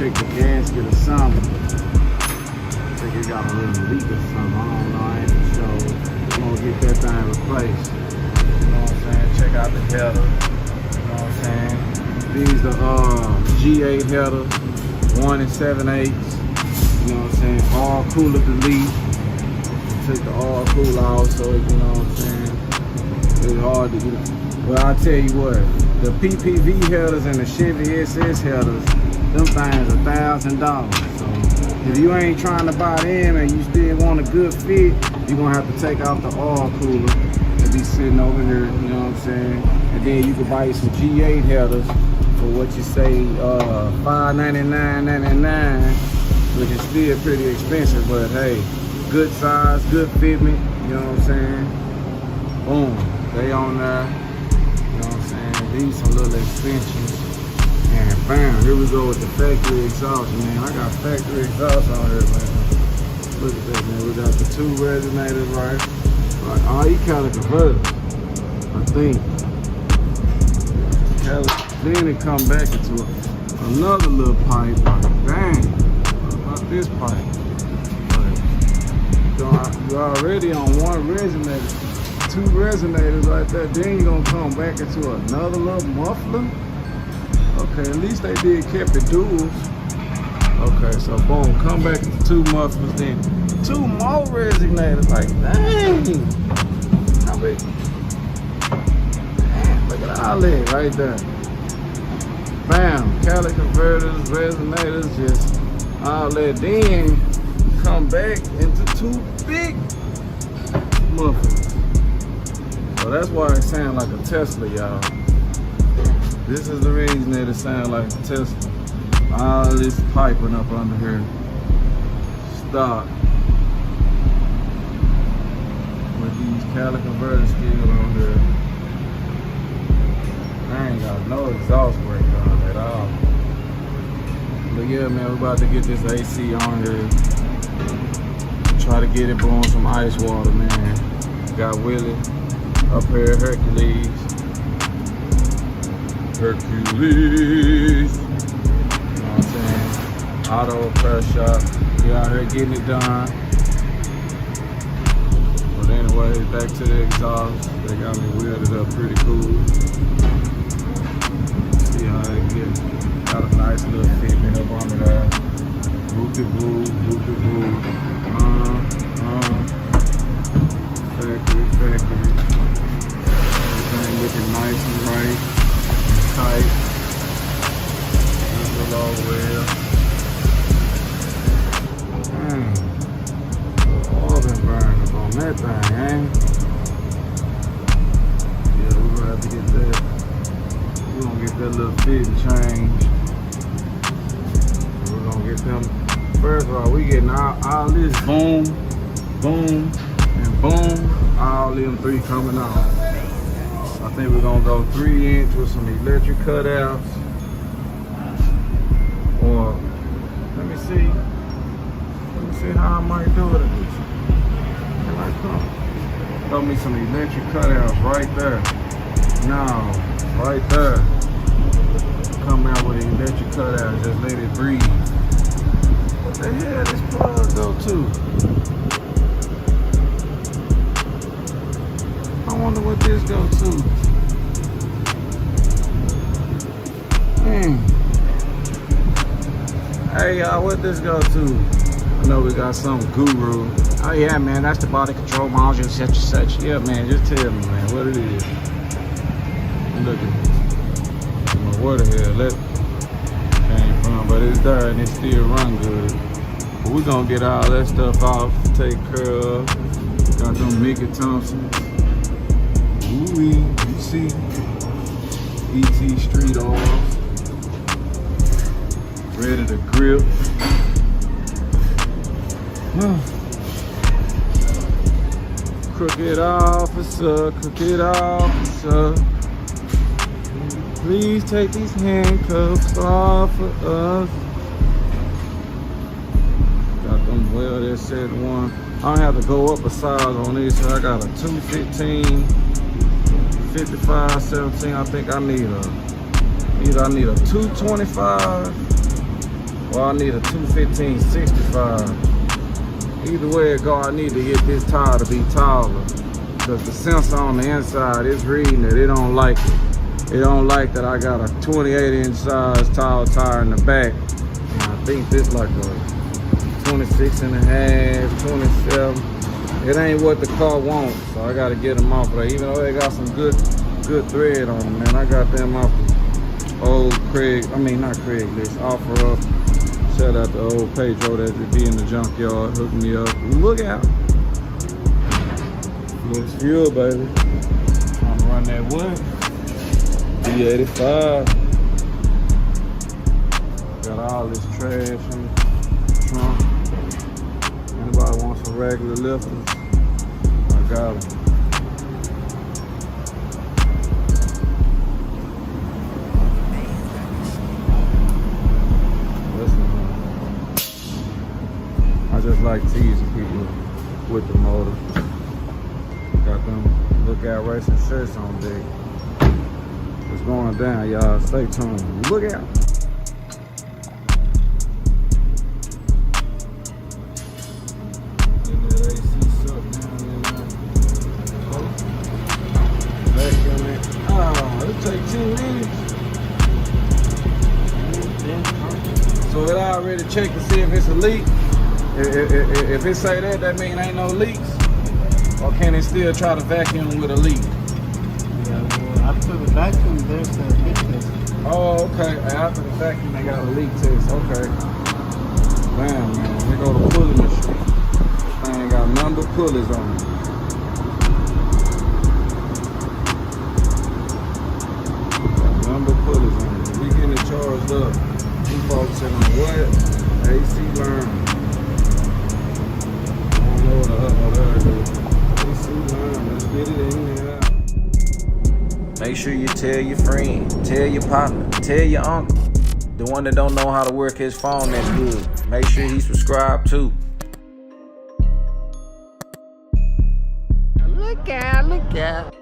check the gasket or something. I think it got a little leak or something. I don't know, I ain't for sure. We're gonna get that thing replaced. You know what I'm saying? Check out the header. You know what I'm saying? These are G8 headers, 1 7/8. You know what I'm saying? All cooler delete. Took the all cool out, so you know what I'm saying? It's hard to get. Well, I tell you what, the PPV headers and the Chevy SS headers, them things $1,000. So if you ain't trying to buy them and you still want a good fit, you're gonna have to take out the oil cooler and be sitting over here, you know what I'm saying? And then you can buy you some G8 headers for what you say, $599.99, which is still pretty expensive, but hey, good size, good fitment, you know what I'm saying? Boom, they on there, you know what I'm saying? These some little extensions. And bam, here we go with the factory exhaust, man. I got factory exhaust on here, man. Look at that, man. We got the 2 resonators, right? Like, all you kind of converters, I think. Then it come back into another little pipe. Like, dang, what about this pipe? Like, you're already on 1 resonator, 2 resonators right there. Then you're gonna come back into another little muffler. Okay, at least they kept it duals. Okay, so boom, come back to 2 mufflers, then 2 more resonators. Like, dang! How big? Man, look at all that right there. Bam, Cali converters, resonators, just all that. Then come back into 2 big mufflers. So that's why it sounds like a Tesla, y'all. This is the reason that it sounds like a Tesla. All this piping up under here. Stop. With these Cali converters still on here. I ain't got no exhaust brake on at all. But yeah, man, we're about to get this AC on here. Try to get it blowing some ice water, man. Got Willie up here, Hercules. Hercules. You know what I'm saying? Auto repair shop. We out here getting it done. But anyway, back to the exhaust. They got me wheeled up pretty cool. See how they get. Got a nice little fitment up under there. Whoop-de-woo, whoop-de-woo. Factory. Everything looking nice and right. Tight. This is all well. All been burned up on that thing, eh? Yeah, we're gonna have to get that. We're gonna get that little fit and change. We're gonna get them. First of all, we getting all this boom, boom, and boom. All them 3 coming off. I think we're gonna go 3-inch with some electric cutouts. Or let me see how I might do it. Here I come. Throw me some electric cutouts right there. No, right there. Come out with the electric cutouts, just let it breathe. What the hell this plug go to? I wonder what this go to. Hey y'all, what this go to? I know we got some guru. Oh yeah, man, that's the body control module, such and such. Yeah, man, just tell me, man, what it is. Look at this. I don't know where the hell that came from, but it's there and it still run good. But we're gonna get all that stuff off, take care of. Got them Mickey Thompsons. Ooh-wee, you see, ET Street oil, ready to grip. Crooked officer, please take these handcuffs off of us. Got them well, they said one. I don't have to go up a size on these, so I got a 215. 55, 17, I think I need a 225 Well, I need a 215/65. Either way it go, I need to get this tire to be taller. Because the sensor on the inside is reading that it don't like it. It don't like that I got a 28-inch size tall tire in the back. And I think this like a 26.5, 27. It ain't what the car wants, so I gotta get them off of there. Even though they got some good thread on them, man. I got them off the old not Craigslist, offer up. Shout out to old Pedro that would be in the junkyard, hook me up. Look out. Looks fuel, baby. Trying to run that wood. B85. Got all this trash in the trunk. Anybody wants some regular lifters? I got them. Listen, I just like teasing people with the motor. Got them Lookout Racing shirts on deck. It's going down, y'all. Stay tuned. Look out. Take 10 minutes. So it already checked to see if it's a leak. If it say that means ain't no leaks. Or can it still try to vacuum with a leak? Yeah, well, after the vacuum, there's the leak test. Oh, okay. After the vacuum, they got a leak test. Okay. Damn, man. Here go the pulley machine. This thing got none but pulleys on it. We getting it charged up. We focusing on what? AC learn. I don't know what the other do. AC learn. Let's get it in there. Make sure you tell your friend, tell your partner, tell your uncle. The one that don't know how to work his phone that's good. Make sure he subscribed too. Look out, look out.